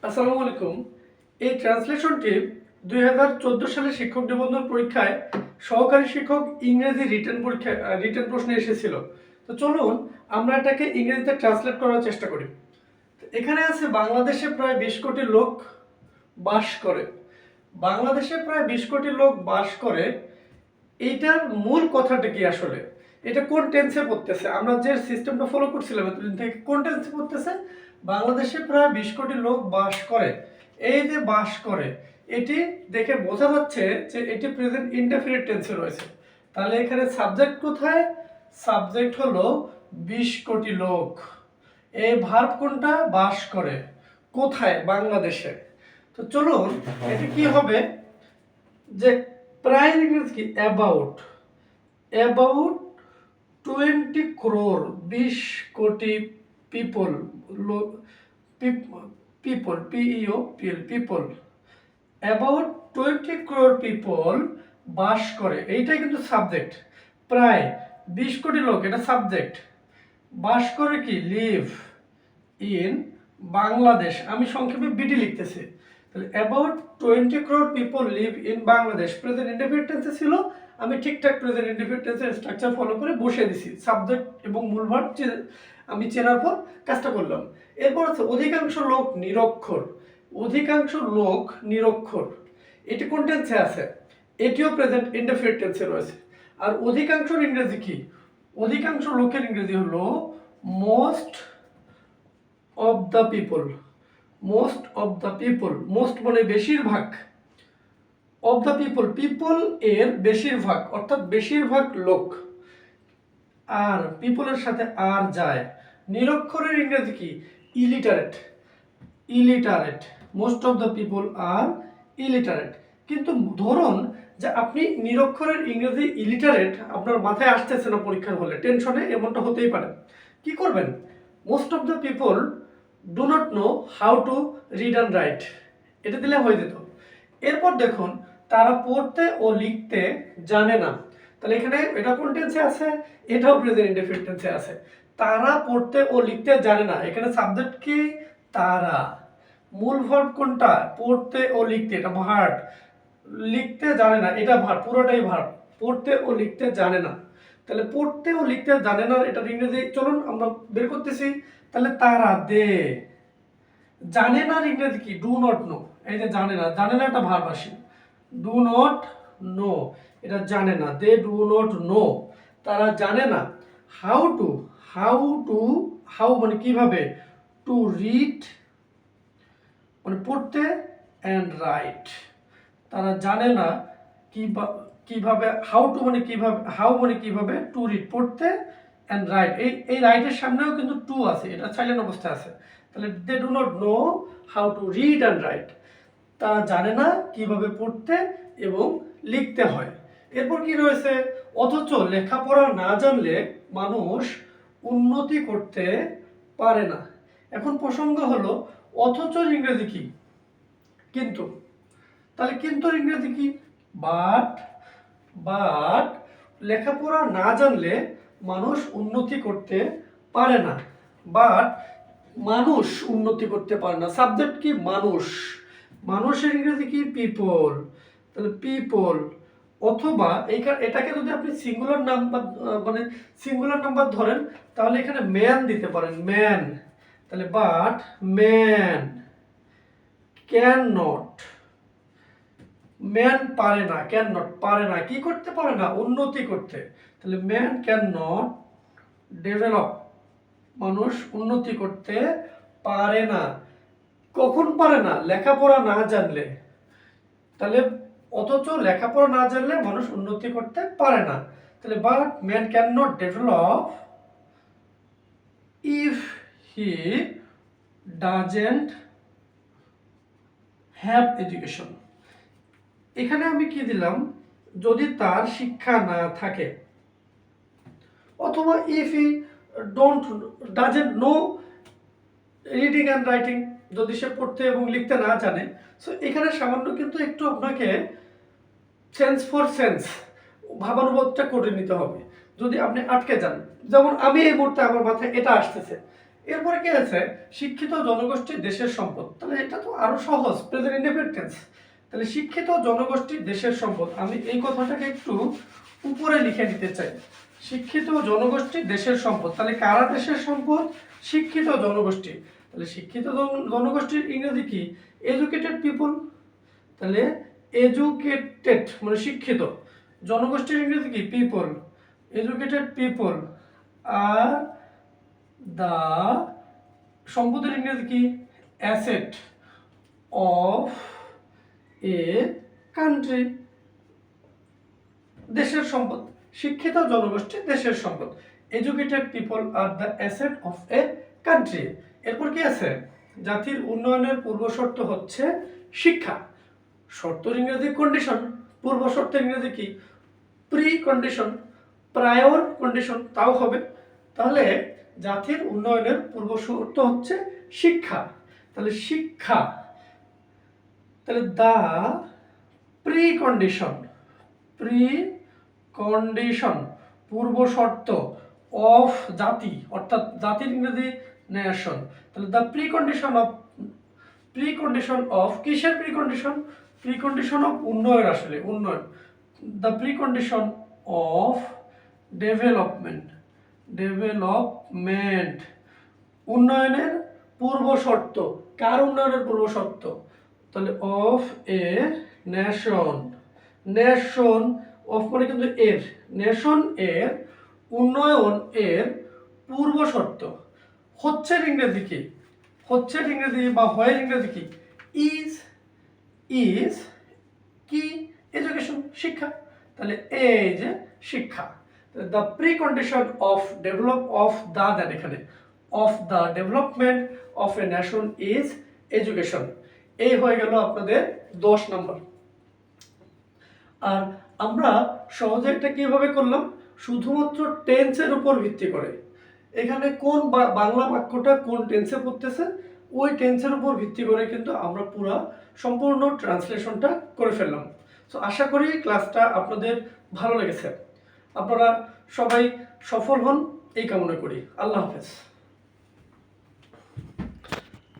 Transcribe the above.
আসসালামু আলাইকুম। এই ট্রান্সলেশনটি 2014 সালে শিক্ষক নিবন্ধন পরীক্ষায় সহকারী শিক্ষক ইংরেজি রিটেন প্রশ্নে এসেছিল। তো চলুন আমরা এটাকে ইংরেজিতে ট্রান্সলেট করার চেষ্টা করি। এখানে আছে বাংলাদেশে প্রায় 20 কোটি লোক বাস করে। বাংলাদেশে প্রায় 20 কোটি লোক বাস করে। এইটার মূল কথাটা কি আসলে? এটা কোন টেন্সে পড়তেছে? আমরা যে সিস্টেমটা ফলো করছিলাম এতদিন থেকে কোন টেন্সে পড়তেছে? বাংলাদেশে প্রায় 20 কোটি লোক বাস করে। এই যে বাস করে, এটি দেখে বোঝা যাচ্ছে যে এটি প্রেজেন্ট ইনডেফিনিট টেন্সে রয়েছে। তাহলে এখানে সাবজেক্ট কোথায়? সাবজেক্ট হলো 20 কোটি লোক। এই ভার্ব কোনটা? বাস করে। কোথায়? বাংলাদেশে। তো চলুন এটা কি হবে যে প্রায় ইংরেজি কি অ্যাবাউট 20 crore 20 কোটি people people people about 20 crore people বাস করে। এইটাই কিন্তু সাবজেক্ট। প্রায় 20 কোটি লোক এটা সাবজেক্ট। বাস করে কি? Live in Bangladesh. আমি সংক্ষেপে বিডি লিখতেছি। তাহলে about 20 crore people live in Bangladesh present indefinite টেন্সে ছিল। আমি ঠিকঠাক প্রেজেন্ট ইনডেফিনিট টেন্সের স্ট্রাকচার ফলো করে বসিয়ে দিছি। সাবজেক্ট এবং মূল ভার্ব আমি চেনার পর কাজটা করলাম। এরপর আছে অধিকাংশ লোক নিরক্ষর। অধিকাংশ লোক নিরক্ষর। এটি কোন টেন্সে আছে? এটিও প্রেজেন্ট ইনডেফিনিট টেন্সে রয়েছে। আর অধিকাংশের ইংরেজি কি? অধিকাংশ লোকের ইংরেজি হলো most of the people. Most of the people, most মানে বেশিরভাগ, অফ দ্য পিপল পিপল এর বেশিরভাগ অর্থাৎ বেশিরভাগ লোক। আর পিপলের সাথে আর যায়। নিরক্ষরের ইংরেজি কি? Illiterate. Illiterate, most of the people are illiterate. কিন্তু ধরুন যে আপনি নিরক্ষরের ইংরেজি ইলিটারেট আপনার মাথায় আসতেছে না পরীক্ষার হলে, টেনশনে এমনটা হতেই পারে। কি করবেন? Most of the people do not know how to read and right, এটা দিলে হয়ে যেত। এরপর দেখুন তারা পড়তে ও লিখতে জানে না। তাহলে এখানে এটা কোন টেন্সে আছে? এটাও প্রেজেন্ট ইনডেফিনিট টেন্সে আছে। তারা পড়তে ও লিখতে জানে না। এখানে সাবজেক্ট কি? তারা। মূল ভার্ব কোনটা? পড়তে ও লিখতে, এটা ভার্ব। লিখতে জানে না, এটা ভার্ব, পুরোটাই ভার্ব। পড়তে ও লিখতে জানে না। তাহলে পড়তে ও লিখতে জানে না এটা ইংরেজি চলুন আমরা বের করতেছি। তাহলে তারা দে। জানে না ইংরেজি কি? Do not no. এই যে জানে না, জানে না একটা ভার্ব আসে। ডু নট নো, এটা জানে না। দে ডু নট নো, তারা জানে না। হাউ টু, হাউ মানে কিভাবে, টু রিড মানে পড়তে, অ্যান্ড রাইট। তারা জানে না কিভাবে, হাউ টু মানে কিভাবে, হাউ মানে কিভাবে, টু রিড পড়তে, অ্যান্ড রাইট। এই রাইটের সামনেও কিন্তু টু আছে, এটা সাইলেন্ট অবস্থায় আছে। তাহলে they do not know how to read and write, তারা জানে না কিভাবে পড়তে এবং লিখতে হয়। এরপর কি রয়েছে? অথচ লেখাপড়া না জানলে মানুষ উন্নতি করতে পারে না। এখন প্রসঙ্গ হলো অথচ ইংরেজি কি? কিন্তু। তাহলে কিন্তু ইংরেজি কি? বাট। বাট লেখাপড়া না জানলে মানুষ উন্নতি করতে পারে না। বাট মানুষ উন্নতি করতে পারে না। সাবজেক্ট কি? মানুষ। মানুষের ইংরেজি কি? পিপল। তাহলে পিপল। অথবা এটাকে যদি আপনি সিঙ্গুলার নাম্বার মানে সিঙ্গুলার নাম্বার ধরেন তাহলে এখানে ম্যান দিতে পারেন, ম্যান। তাহলে but man can not, man পারে না, ক্যান নট পারে না, কি করতে পারে না? উন্নতি করতে। তাহলে ম্যান ক্যান নট ডেভেলপ, মানুষ উন্নতি করতে পারে না। কখন পারে না? লেখাপড়া না জানলে। তাহলে অথচ লেখাপড়া না জানলে মানুষ উন্নতি করতে পারে না। তাহলে but man can not develop if he doesn't have education. এখানে আমি কি দিলাম? যদি তার শিক্ষা না থাকে, অথবা if he doesn't know reading and writing, যদি সে পড়তে এবং লিখতে না জানে। সো এখানে সামান্য কিন্তু একটু আপনাকে সেন্স ফর সেন্স ভাবানুবাদটা করে নিতে হবে। যদি আপনি আটকে যান, যেমন আমি এই মুহূর্তে আমার মাথায় এটা আসতেছে, এরপরে কি আছে, শিক্ষিত জনগোষ্ঠী দেশের সম্পদ। তাহলে এটা তো আরো সহজ, প্রেজেন্ট ইনডেফিনিট টেন্স। তাহলে শিক্ষিত জনগোষ্ঠী দেশের সম্পদ, আমি এই কথাটাকে একটু উপরে লিখে দিতে চাই। শিক্ষিত জনগোষ্ঠী দেশের সম্পদ, তাহলে কারা দেশের সম্পদ? শিক্ষিত জনগোষ্ঠী। তাহলে শিক্ষিত জনগোষ্ঠীর ইংরেজি কি? Educated people. তাহলে এডুকেটেড মানে শিক্ষিত, জনগোষ্ঠীর ইংরেজি কি? পিপল। এডুকেটেড পিপল আর দা সম্পদের ইংরেজি কি? Asset of a country. দেশের সম্পদ, শিক্ষিত জনগোষ্ঠী দেশের সম্পদ। Educated people are the asset of a country. এরপর কি আছে, জাতির উন্নয়নের পূর্ব শর্ত হচ্ছে শিক্ষা। শর্তের ইংরেজি কন্ডিশন, পূর্ব শর্তের ইংরেজি কি? প্রি কন্ডিশন, প্রায়র কন্ডিশন তাও হবে। তাহলে জাতির উন্নয়নের পূর্ব শর্ত হচ্ছে শিক্ষা। তাহলে শিক্ষা, তাহলে দা প্রি কন্ডিশন, প্রি কন্ডিশন পূর্ব শর্ত অফ জাতি, অর্থাৎ জাতির ইংরেজি নেশন। তাহলে দ্য প্রি কন্ডিশন অফ কিসের pre condition? Pre condition of উন্নয়ন, আসলে উন্নয়ন। The pre condition of development, উন্নয়নের পূর্ব শর্ত। কার উন্নয়নের পূর্ব শর্ত? তাহলে of a nation, nation of মানে কিন্তু এর, নেশন এর উন্নয়ন এর পূর্ব শর্ত হচ্ছে ইংরেজি কি? হচ্ছে ইংরেজি বা হয় ইংরেজি কি? ইজ কি? এডুকেশন, শিক্ষা। তাহলে এই যে শিক্ষা, the pre condition of then এখানে of the development of a nation is education. এই হয়ে গেল আপনাদের 10 নম্বর। আর আমরা সহজে এটা কিভাবে করলাম? শুধুমাত্র টেন্সের উপর ভিত্তি করে, এখানে কোন বাংলা বাক্যটা কোন টেন্সে পড়তেছে ওই টেন্সের উপর ভিত্তি করে কিন্তু আমরা পুরো সম্পূর্ণ ট্রান্সলেশনটা করে ফেললাম। সো আশা করি ক্লাসটা আপনাদের ভালো লেগেছে। আপনারা সবাই সফল হন এই কামনা করি। আল্লাহ হাফেজ।